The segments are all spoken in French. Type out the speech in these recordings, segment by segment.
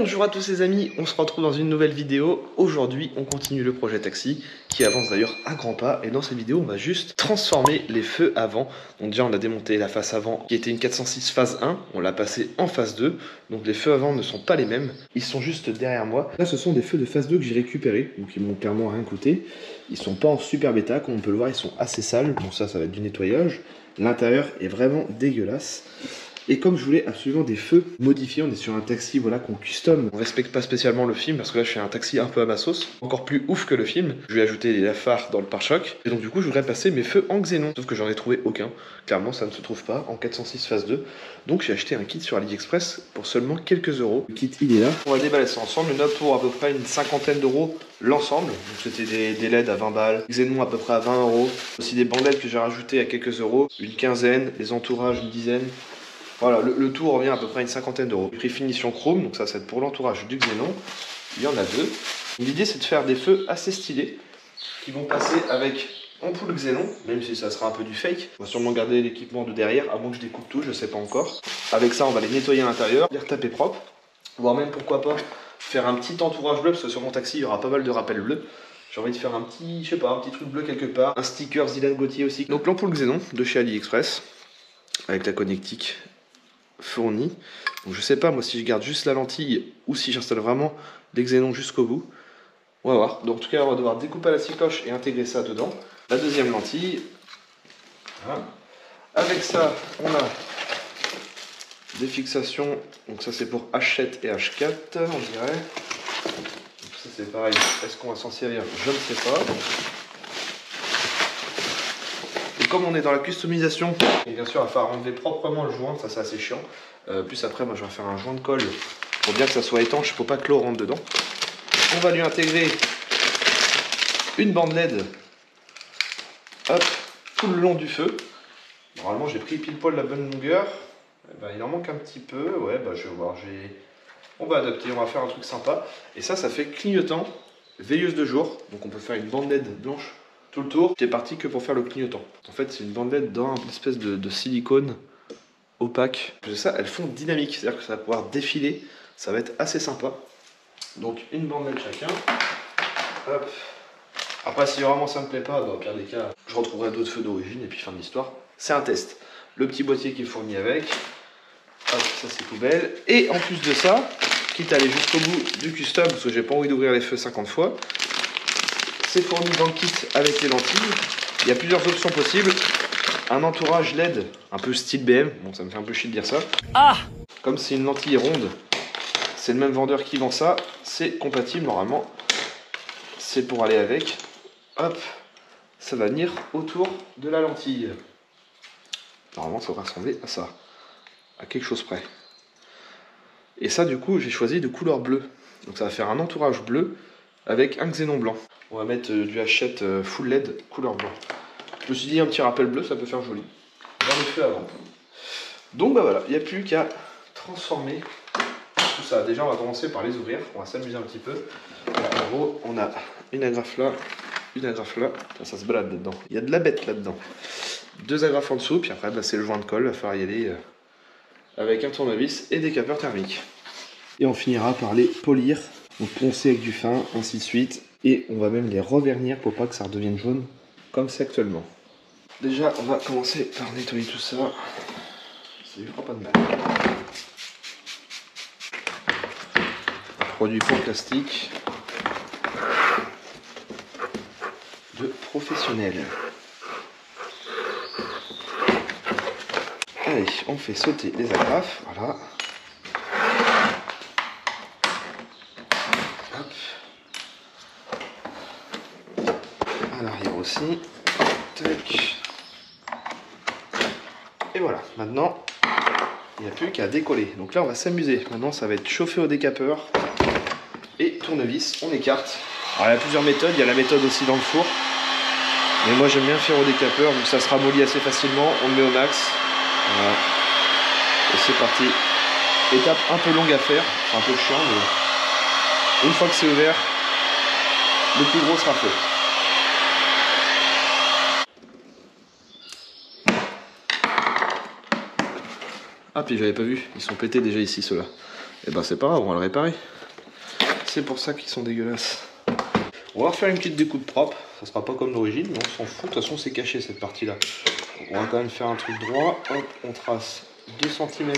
Bonjour à tous les amis, on se retrouve dans une nouvelle vidéo. Aujourd'hui on continue le projet taxi qui avance d'ailleurs à grands pas. Et dans cette vidéo on va juste transformer les feux avant. Donc déjà on a démonté la face avant qui était une 406 phase 1, on l'a passé en phase 2. Donc les feux avant ne sont pas les mêmes, ils sont juste derrière moi. Là ce sont des feux de phase 2 que j'ai récupérés, donc ils m'ont clairement rien coûté. Ils sont pas en super bêta, comme on peut le voir ils sont assez sales. Bon ça va être du nettoyage. L'intérieur est vraiment dégueulasse. Et comme je voulais absolument des feux modifiés, on est sur un taxi voilà, qu'on custom. On respecte pas spécialement le film parce que là je fais un taxi un peu à ma sauce, encore plus ouf que le film. Je lui ai ajouté les phares dans le pare-choc. Et donc du coup je voudrais passer mes feux en xénon. Sauf que j'en ai trouvé aucun. Clairement ça ne se trouve pas en 406 phase 2. Donc j'ai acheté un kit sur AliExpress pour seulement quelques euros. Le kit il est là. On va déballer ça ensemble. Une note pour à peu près une cinquantaine d'euros l'ensemble. Donc c'était des LED à 20 balles. Xénon à peu près à 20 euros. Aussi des bandelettes que j'ai rajoutées à quelques euros. Une quinzaine. Les entourages une dizaine. Voilà, le tout revient à peu près à une cinquantaine d'euros. Prix finition chrome, donc ça c'est pour l'entourage du xénon. Il y en a deux. L'idée c'est de faire des feux assez stylés qui vont passer avec ampoule xénon, même si ça sera un peu du fake. On va sûrement garder l'équipement de derrière, à moins que je découpe tout, je sais pas encore. Avec ça on va les nettoyer à l'intérieur, les retaper propre, voire même pourquoi pas faire un petit entourage bleu, parce que sur mon taxi il y aura pas mal de rappels bleus. J'ai envie de faire un petit, je sais pas, un petit truc bleu quelque part. Un sticker Zilan Gauthier aussi. Donc l'ampoule xénon de chez AliExpress, avec la connectique fourni. Donc je sais pas moi si je garde juste la lentille ou si j'installe vraiment les xénons jusqu'au bout. On va voir. Donc en tout cas on va devoir découper à la scie cloche et intégrer ça dedans. La deuxième lentille. Voilà. Avec ça on a des fixations. Donc ça c'est pour H7 et H4 on dirait. Donc ça c'est pareil. Est-ce qu'on va s'en servir? Je ne sais pas. Comme on est dans la customisation, et bien sûr il va falloir enlever proprement le joint, ça c'est assez chiant. Plus après moi je vais faire un joint de colle pour bien que ça soit étanche, il ne faut pas que l'eau rentre dedans. On va lui intégrer une bande LED, hop, tout le long du feu. Normalement j'ai pris pile poil la bonne longueur, ben, il en manque un petit peu, ouais bah je vais voir, on va adapter, on va faire un truc sympa. Et ça fait clignotant, veilleuse de jour, donc on peut faire une bande LED blanche tout le tour, qui est parti que pour faire le clignotant. En fait, c'est une bandelette dans une espèce de silicone opaque. De ça, elles font dynamique, c'est-à-dire que ça va pouvoir défiler, ça va être assez sympa. Donc, une bandelette chacun. Hop. Après, si vraiment ça me plaît pas, dans le pire des cas, je retrouverai d'autres feux d'origine et puis fin de l'histoire. C'est un test. Le petit boîtier qui est fourni avec. Hop, ça c'est poubelle. Et en plus de ça, quitte à aller jusqu'au bout du custom, parce que j'ai pas envie d'ouvrir les feux 50 fois, c'est fourni dans le kit avec les lentilles. Il y a plusieurs options possibles. Un entourage LED, un peu style BM. Bon, ça me fait un peu chier de dire ça. Ah! Comme c'est une lentille ronde, c'est le même vendeur qui vend ça. C'est compatible normalement. C'est pour aller avec. Hop, ça va venir autour de la lentille. Normalement, ça va ressembler à ça. À quelque chose près. Et ça, du coup, j'ai choisi de couleur bleue. Donc ça va faire un entourage bleu avec un xénon blanc. On va mettre du H7 full LED couleur blanc. Je me suis dit un petit rappel bleu, ça peut faire joli. Dans le feu avant. Donc bah voilà, il n'y a plus qu'à transformer tout ça. Déjà on va commencer par les ouvrir, on va s'amuser un petit peu. En gros, on a une agrafe là, une agrafe là. Ça se balade dedans. Il y a de la bête là-dedans. Deux agrafes en dessous, puis après bah, c'est le joint de colle, il va falloir y aller avec un tournevis et des capeurs thermiques. Et on finira par les polir. Donc poncer avec du fin, ainsi de suite. Et on va même les revernir pour pas que ça redevienne jaune comme c'est actuellement. Déjà, on va commencer par nettoyer tout ça. Ça lui fera pas de mal. Produit pour plastique de professionnels. Allez, on fait sauter les agrafes. Voilà. À l'arrière aussi. Tac. Et voilà, maintenant il n'y a plus qu'à décoller. Donc là on va s'amuser. Maintenant ça va être chauffé au décapeur et tournevis, on écarte. Alors il y a plusieurs méthodes, il y a la méthode aussi dans le four. Mais moi j'aime bien faire au décapeur, donc ça se ramollit assez facilement, on le met au max. Voilà. Et c'est parti. Étape un peu longue à faire, un peu chiant, mais une fois que c'est ouvert, le plus gros sera fait. Ah puis j'avais pas vu, ils sont pétés déjà ici ceux-là. Et ben c'est pas grave, on va le réparer. c'est pour ça qu'ils sont dégueulasses. On va refaire une petite découpe propre, ça sera pas comme d'origine, mais on s'en fout, de toute façon c'est caché cette partie-là. On va quand même faire un truc droit, hop, on trace 2 cm.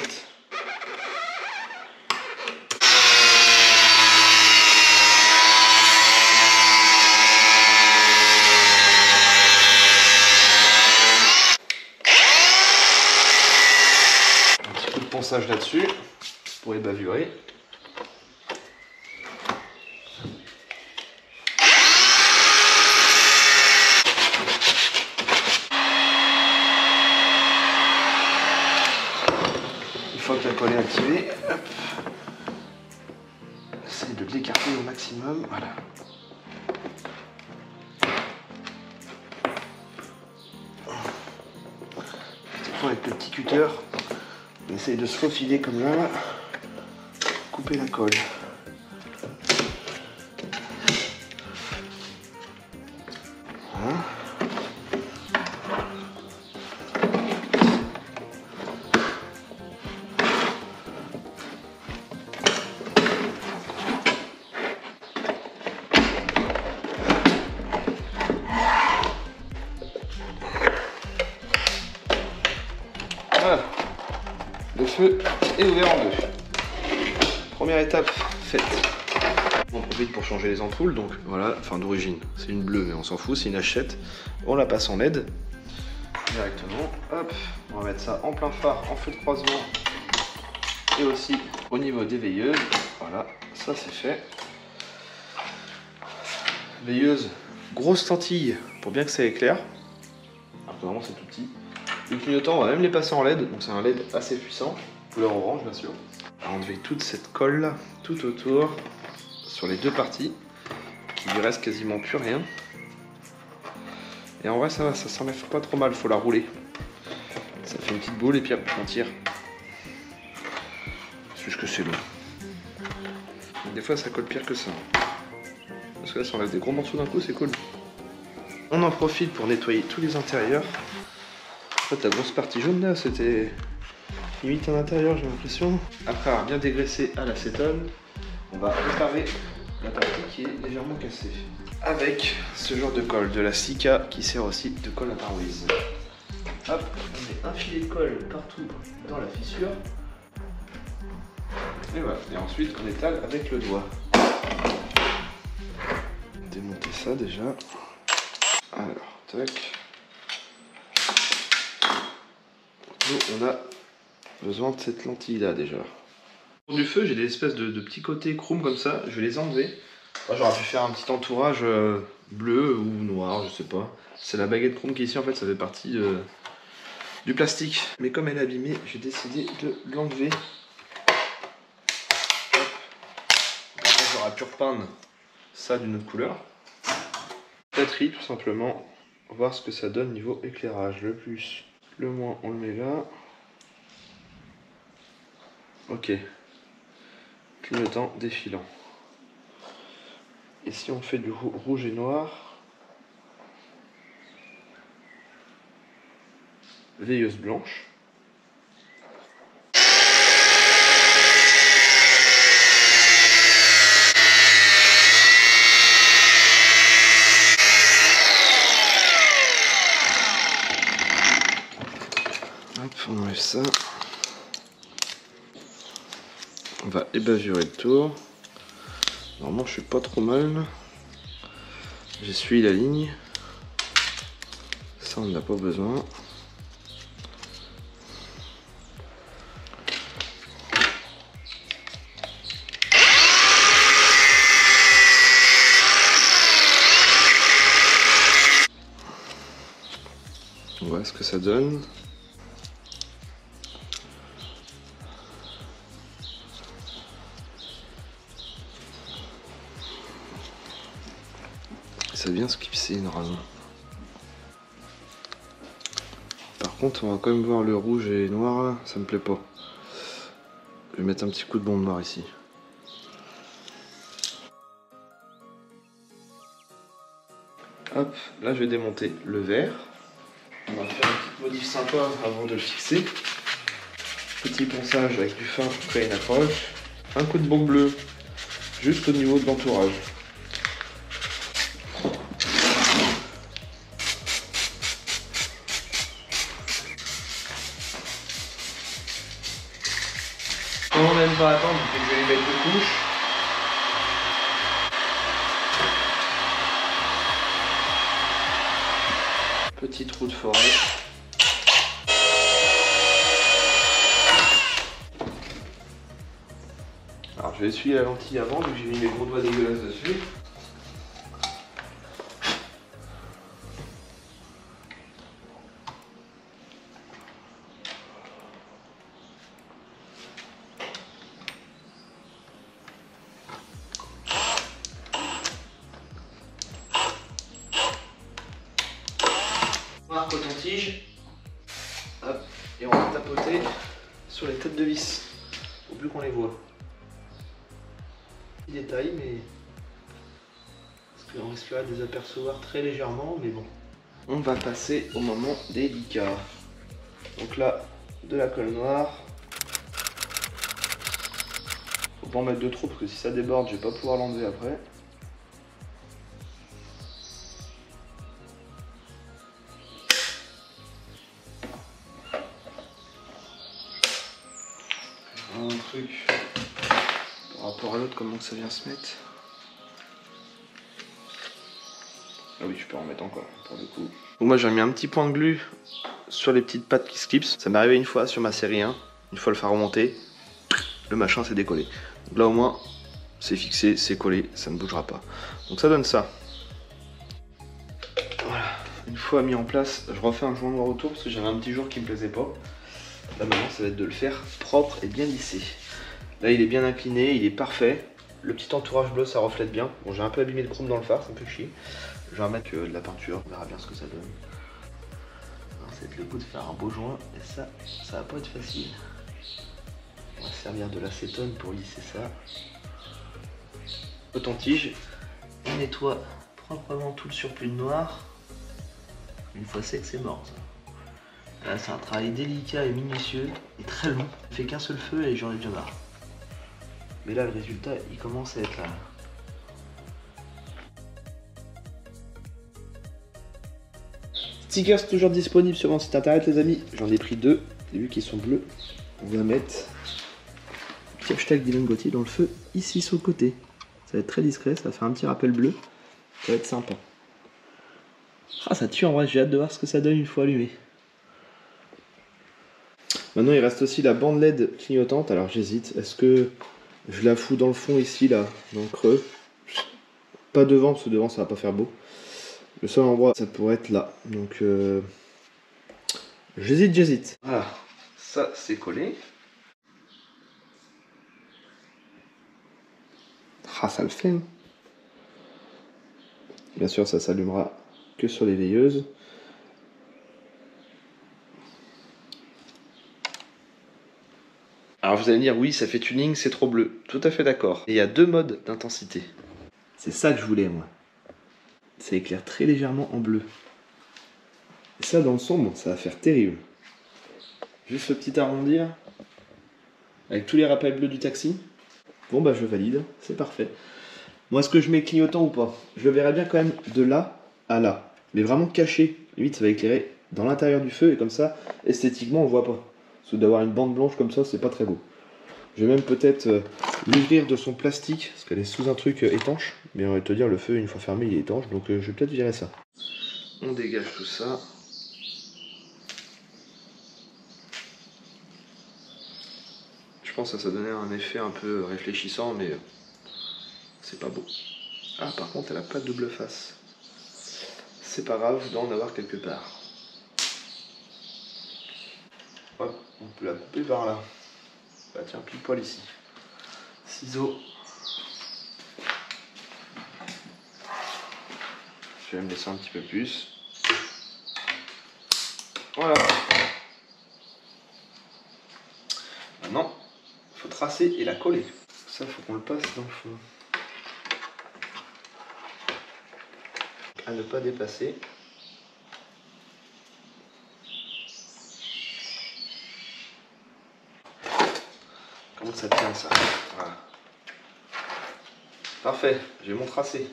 Un petit coup de ponçage là-dessus, pour ébavurer. Une fois que la colle est activée, hop, essaye de l'écarter au maximum, voilà. Avec le petit cutter, on essaye de se faufiler comme là, couper la colle. Voilà. Voilà, le feu est ouvert en deux. Première étape faite. On profite pour changer les ampoules, donc voilà, enfin d'origine, c'est une bleue mais on s'en fout, c'est une hachette. On la passe en LED directement. Hop, on va mettre ça en plein phare, en feu de croisement et aussi au niveau des veilleuses. Voilà, ça c'est fait. Veilleuse, grosse lentille pour bien que ça éclaire. Alors que vraiment c'est tout petit. Les clignotants, on va même les passer en LED, donc c'est un LED assez puissant, couleur orange bien sûr. On va enlever toute cette colle là, tout autour, sur les deux parties, qu'il lui reste quasiment plus rien. Et en vrai ça va, ça s'enlève pas trop mal, faut la rouler. Ça fait une petite boule et puis hop, on tire. C'est juste que c'est long. Des fois ça colle pire que ça. Parce que là ça enlève des gros morceaux d'un coup, c'est cool. On en profite pour nettoyer tous les intérieurs. En fait, la grosse partie jaune là, c'était limite à l'intérieur, j'ai l'impression. Après avoir bien dégraissé à l'acétone, on va réparer la partie qui est légèrement cassée. Avec ce genre de colle, de la Sika qui sert aussi de colle à pare-brise. Hop, on met un filet de colle partout dans la fissure. Et voilà, et ensuite on étale avec le doigt. Démonter ça déjà. Alors, tac. On a besoin de cette lentille là déjà. Pour du feu, j'ai des espèces de petits côtés chrome comme ça, je vais les enlever. J'aurais pu faire un petit entourage bleu ou noir, je sais pas. C'est la baguette chrome qui est ici, en fait ça fait partie du plastique. Mais comme elle est abîmée, j'ai décidé de l'enlever. J'aurais pu repeindre ça d'une autre couleur. Batterie tout simplement, voir ce que ça donne niveau éclairage. Le plus, le moins on le met là. Ok. Clignotant défilant. Et si on fait du rouge et noir, veilleuse blanche. Hop, on enlève ça. On va ébavurer le tour. Normalement je suis pas trop mal. J'essuie la ligne. Ça on n'a pas besoin. On voit ce que ça donne. Ça vient se clipser normalement. Par contre, on va quand même voir le rouge et noir là, ça me plaît pas. Je vais mettre un petit coup de bombe noire ici. Hop, là je vais démonter le verre. On va faire une petite modif sympa avant de le fixer. Petit ponçage avec du fin pour créer une accroche. Un coup de bombe bleue juste au niveau de l'entourage. On n'aime pas attendre, je vais les mettre deux couches. Petit trou de forêt. Alors je vais essuyer la lentille avant, vu que j'ai mis mes gros doigts dégueulasses dessus. Noir coton-tige. Hop. Et on va tapoter sur les têtes de vis. Faut plus qu'on les voit. Petit détail, mais parce qu'on risquerait de les apercevoir très légèrement, mais bon. On va passer au moment délicat. Donc là, de la colle noire. Faut pas en mettre de trop parce que si ça déborde, je vais pas pouvoir l'enlever après. Un truc par rapport à l'autre, comment que ça vient se mettre. Ah oui, je peux en mettre encore pour le coup. Donc moi j'ai mis un petit point de glu sur les petites pattes qui se clipsent. Ça m'est arrivé une fois sur ma série 1. Une fois le faire remonter, le machin s'est décollé. Donc là au moins c'est fixé, c'est collé, ça ne bougera pas. Donc ça donne ça. Voilà. Une fois mis en place, je refais un joint noir autour parce que j'avais un petit jour qui me plaisait pas. Là maintenant ça va être de le faire propre et bien lissé. Là il est bien incliné, il est parfait. Le petit entourage bleu ça reflète bien. Bon j'ai un peu abîmé le chrome dans le phare, ça me fait chier. Je vais remettre de la peinture, on verra bien ce que ça donne. Alors, ça va être le coup de faire un beau joint et ça va pas être facile. On va servir de l'acétone pour lisser ça. Coton-tige, on nettoie proprement tout le surplus de noir. Une fois sec c'est mort ça. Là c'est un travail délicat et minutieux et très long. Je fais qu'un seul feu et j'en ai déjà marre. Mais là le résultat il commence à être là. Stickers toujours disponibles sur mon site internet les amis. J'en ai pris deux. J'ai vu qu'ils sont bleus. On va mettre le petit hashtag Dylan Gauthier dans le feu ici sur le côté. Ça va être très discret, ça va faire un petit rappel bleu. Ça va être sympa. Ah ça tue en vrai, j'ai hâte de voir ce que ça donne une fois allumé. Maintenant il reste aussi la bande LED clignotante, alors j'hésite, est-ce que je la fous dans le fond ici là, dans le creux? Pas devant parce que devant ça va pas faire beau. Le seul endroit ça pourrait être là, donc j'hésite. Voilà, ça c'est collé. Ah ça le fait hein. Bien sûr ça s'allumera que sur les veilleuses. Alors vous allez me dire, oui, ça fait tuning, c'est trop bleu. Tout à fait d'accord. Et il y a deux modes d'intensité. C'est ça que je voulais, moi. Ça éclaire très légèrement en bleu. Et ça, dans le sombre, ça va faire terrible. Juste ce petit arrondir, avec tous les rappels bleus du taxi. Bon, bah je valide, c'est parfait. Moi, est-ce que je mets clignotant ou pas? Je le verrai bien quand même de là à là. Mais vraiment caché. Limite, ça va éclairer dans l'intérieur du feu, et comme ça, esthétiquement, on voit pas. Parce que d'avoir une bande blanche comme ça, c'est pas très beau. Je vais même peut-être l'ouvrir de son plastique, parce qu'elle est sous un truc étanche. Mais on va te dire, le feu, une fois fermé, il est étanche, donc je vais peut-être virer ça. On dégage tout ça. Je pense que ça donnait un effet un peu réfléchissant, mais c'est pas beau. Ah, par contre, elle a pas de double face. C'est pas grave, je dois en avoir quelque part. Hop, on peut la couper par là. Bah tiens, pile poil ici. Ciseaux. Je vais me laisser un petit peu plus. Voilà. Maintenant, il faut tracer et la coller. Ça, il faut qu'on le passe dans le fond. À ne pas dépasser. Comment ça tient ça? Voilà. Parfait, j'ai mon tracé.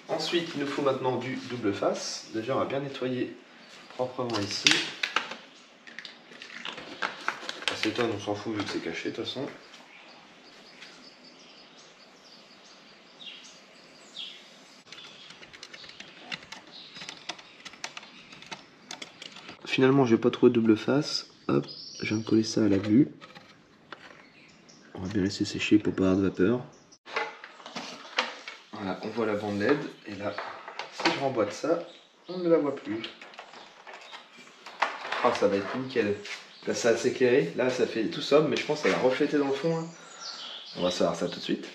Ensuite, il nous faut maintenant du double face. Déjà, on va bien nettoyer proprement ici. L'acétone, on s'en fout vu que c'est caché de toute façon. Finalement, je vais pas trouver de double face. Hop, je viens de coller ça à la glu. On va bien laisser sécher pour pas avoir de vapeur. Voilà, on voit la bande LED. Et là, si je remboîte ça, on ne la voit plus. Ah, ça va être nickel. Là, ça va s'éclairer. Là, ça fait tout sobre, mais je pense que ça va refléter dans le fond. Hein. On va savoir ça tout de suite.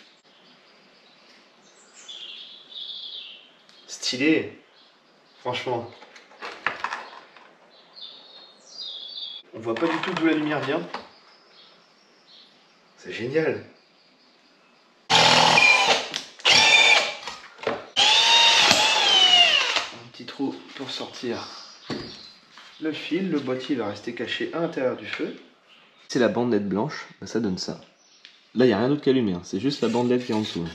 Stylé. Franchement. On voit pas du tout d'où la lumière vient. C'est génial. Un petit trou pour sortir le fil. Le boîtier va rester caché à l'intérieur du feu. C'est la bande LED blanche, ça donne ça. Là, il n'y a rien d'autre qu'à allumer, hein. C'est juste la bande LED qui est en dessous.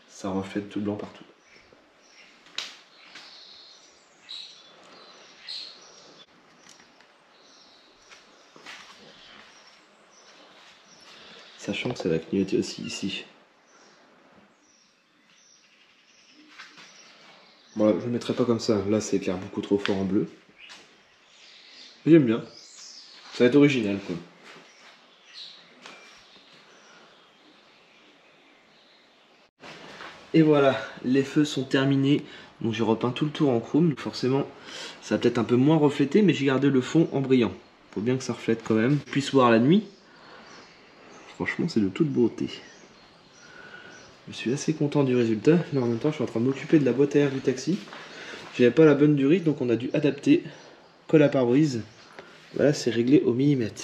Ça reflète tout blanc partout. Sachant que ça va clignoter aussi ici. Bon, je ne le mettrai pas comme ça. Là, c'est éclaire beaucoup trop fort en bleu. J'aime bien. Ça va être original, quoi. Et voilà, les feux sont terminés. Donc j'ai repeint tout le tour en chrome. Forcément, ça va peut-être un peu moins refléter, mais j'ai gardé le fond en brillant. Faut bien que ça reflète quand même. Je puisse voir la nuit. Franchement, c'est de toute beauté. Je suis assez content du résultat, mais en même temps, je suis en train de m'occuper de la boîte à air du taxi. J'avais pas la bonne durite, donc on a dû adapter. Colle à pare-brise. Voilà, c'est réglé au millimètre.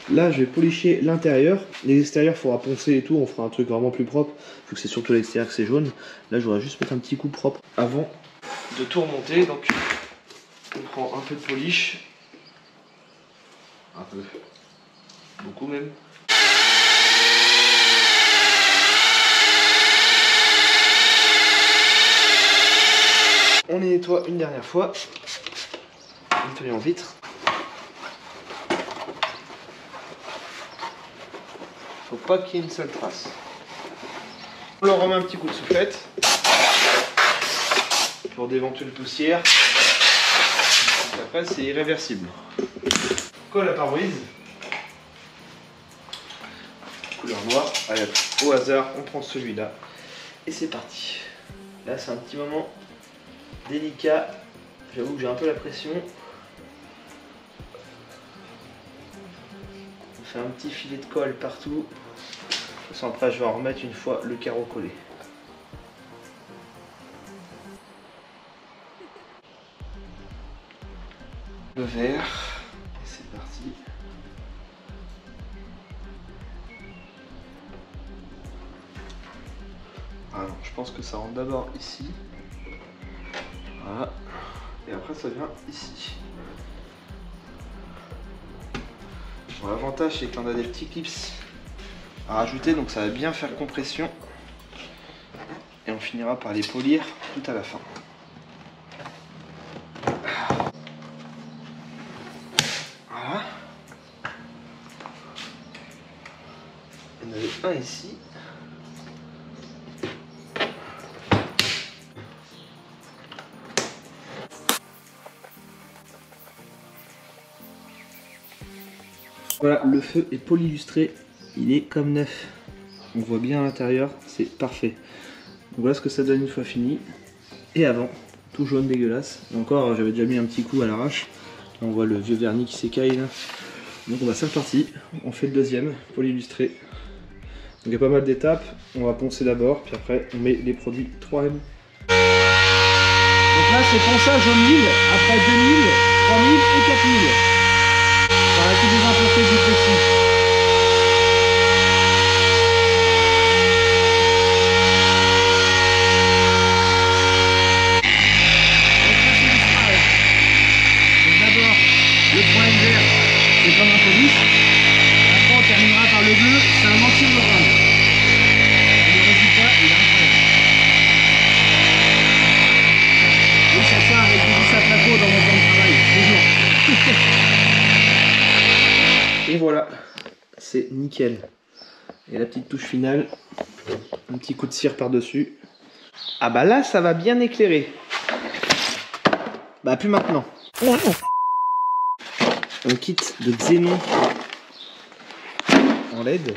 Là, je vais policher l'intérieur. Les extérieurs, il faudra poncer et tout. On fera un truc vraiment plus propre. Vu que c'est surtout l'extérieur que c'est jaune. Là, je voudrais juste mettre un petit coup propre avant de tout remonter. Donc, on prend un peu de polish. Un peu. Beaucoup même. On les nettoie une dernière fois. Nettoyer en vitre. Faut pas qu'il y ait une seule trace. On leur remet un petit coup de soufflette pour d'éventuelles poussières. Et après, c'est irréversible. Colle à pare-brise. Couleur noire. Allez, au hasard, on prend celui-là. Et c'est parti. Là, c'est un petit moment délicat. J'avoue que j'ai un peu la pression. On fait un petit filet de colle partout. De toute façon, après, je vais en remettre une fois le carreau collé. Le verre. Et c'est parti. Alors, je pense que ça rentre d'abord ici. Voilà. Et après, ça vient ici. Bon, l'avantage, c'est qu'on a des petits clips à rajouter, donc ça va bien faire compression. Et on finira par les polir tout à la fin. Voilà. On avait un ici. Voilà, le feu est polylustré, il est comme neuf. On voit bien à l'intérieur, c'est parfait. Donc voilà ce que ça donne une fois fini. Et avant, tout jaune dégueulasse. Et encore, j'avais déjà mis un petit coup à l'arrache. Là, on voit le vieux vernis qui s'écaille là. Donc on va, c'est reparti. On fait le deuxième, polylustré. Donc il y a pas mal d'étapes. On va poncer d'abord, puis après on met les produits 3M. Donc là c'est ponçage au 1000, après 2000, 3000 et 4000. Ça va être bien poncer du précis. Donc d'abord, le point vert, c'est comme un sur 10. Après on terminera par le bleu, c'est un anti-hologramme. Et le résultat il est incroyable. Oui, ça tient avec du lissage placo dans mon plan de travail, toujours. Et voilà, c'est nickel. Et la petite touche finale, un petit coup de cire par-dessus. Ah bah là, ça va bien éclairer. Bah plus maintenant. Un kit de Xenon en LED,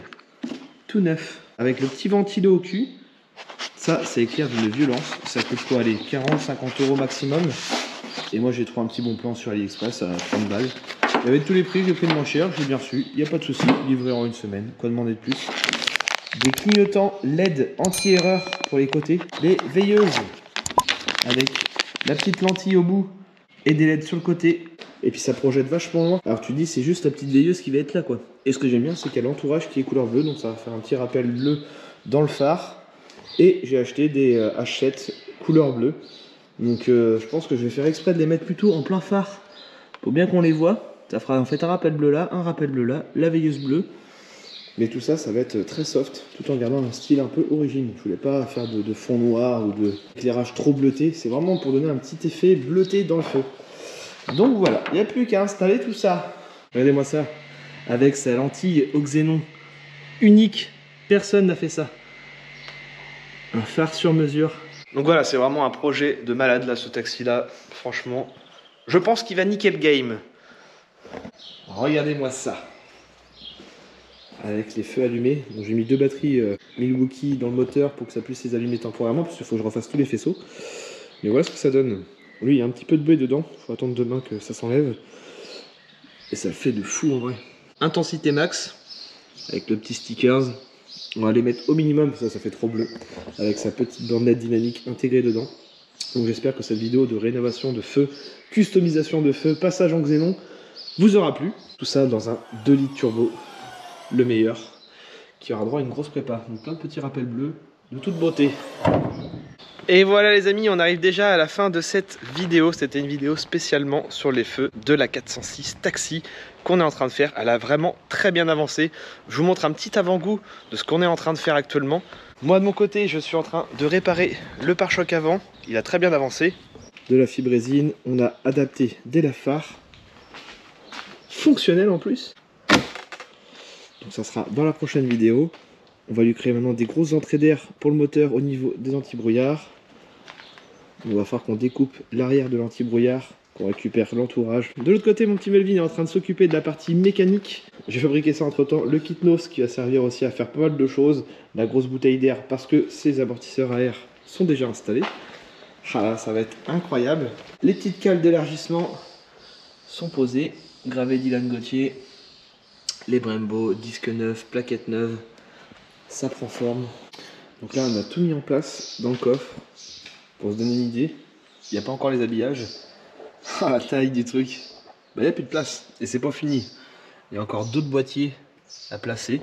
tout neuf, avec le petit ventilo au cul. Ça éclaire d'une violence. Ça coûte quoi, aller 40-50 € maximum. Et moi j'ai trouvé un petit bon plan sur AliExpress à 30 balles. Il y avait tous les prix, j'ai pris le moins cher, j'ai bien reçu, il n'y a pas de souci, livré en une semaine, quoi demander de plus. Des clignotants LED anti-erreur pour les côtés, des veilleuses avec la petite lentille au bout et des LED sur le côté. Et puis ça projette vachement loin. Alors tu dis c'est juste la petite veilleuse qui va être là quoi. Et ce que j'aime bien c'est qu'il y a l'entourage qui est couleur bleue, donc ça va faire un petit rappel bleu dans le phare. Et j'ai acheté des H7 couleur bleue. Donc je pense que je vais faire exprès de les mettre plutôt en plein phare pour bien qu'on les voit. Ça fera en fait un rappel bleu là, un rappel bleu là, la veilleuse bleue. Mais tout ça, ça va être très soft, tout en gardant un style un peu origine. Je voulais pas faire de fond noir ou d'éclairage trop bleuté. C'est vraiment pour donner un petit effet bleuté dans le feu. Donc voilà, il n'y a plus qu'à installer tout ça. Regardez-moi ça, avec sa lentille au xénon unique. Personne n'a fait ça. Un phare sur mesure. Donc voilà, c'est vraiment un projet de malade là, ce taxi-là. Franchement, je pense qu'il va niquer le game. Regardez-moi ça. Avec les feux allumés. J'ai mis deux batteries Milwaukee dans le moteur pour que ça puisse les allumer temporairement, parce qu'il faut que je refasse tous les faisceaux. Mais voilà ce que ça donne. Lui, il y a un petit peu de buée dedans. Il faut attendre demain que ça s'enlève. Et ça le fait de fou en vrai. Intensité max. Avec le petit stickers. On va les mettre au minimum, ça fait trop bleu. Avec sa petite bornette dynamique intégrée dedans. Donc j'espère que cette vidéo de rénovation de feu, customisation de feu, passage en xénon, vous aura plu. Tout ça dans un 2 litres turbo, le meilleur, qui aura droit à une grosse prépa. Donc plein de petits rappels bleus, de toute beauté. Et voilà les amis, on arrive déjà à la fin de cette vidéo. C'était une vidéo spécialement sur les feux de la 406 Taxi qu'on est en train de faire. Elle a vraiment très bien avancé. Je vous montre un petit avant-goût de ce qu'on est en train de faire actuellement. Moi de mon côté, je suis en train de réparer le pare-choc avant. Il a très bien avancé. De la fibre résine, on a adapté dès la phare. Fonctionnel en plus. Donc ça sera dans la prochaine vidéo. On va lui créer maintenant des grosses entrées d'air pour le moteur au niveau des anti-brouillards. On va falloir qu'on découpe l'arrière de l'anti-brouillard, qu'on récupère l'entourage. De l'autre côté, mon petit Melvin est en train de s'occuper de la partie mécanique. J'ai fabriqué ça entre temps, le kit NOS qui va servir aussi à faire pas mal de choses. La grosse bouteille d'air parce que ces amortisseurs à air sont déjà installés. Ah là, ça va être incroyable. Les petites cales d'élargissement sont posées. Gravé Dylan Gauthier. Les Brembo, disque neuf, plaquettes neuves. Ça prend forme. Donc là on a tout mis en place dans le coffre. Pour se donner une idée, il n'y a pas encore les habillages. Ah la taille du truc. Bah il n'y a plus de place. Et c'est pas fini. Il y a encore d'autres boîtiers à placer.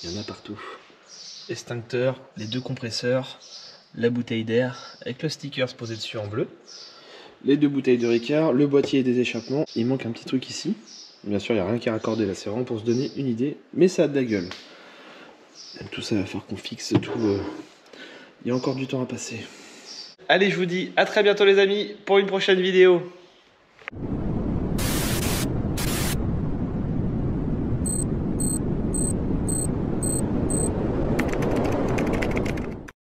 Il y en a partout. Extincteur, les deux compresseurs, la bouteille d'air avec le sticker posé dessus en bleu. Les deux bouteilles de Ricard, le boîtier des échappements. Il manque un petit truc ici. Bien sûr il n'y a rien qui est raccordé là, c'est vraiment pour se donner une idée. Mais ça a de la gueule. Tout ça va faire qu'on fixe tout. Il y a encore du temps à passer. Allez, je vous dis à très bientôt les amis pour une prochaine vidéo.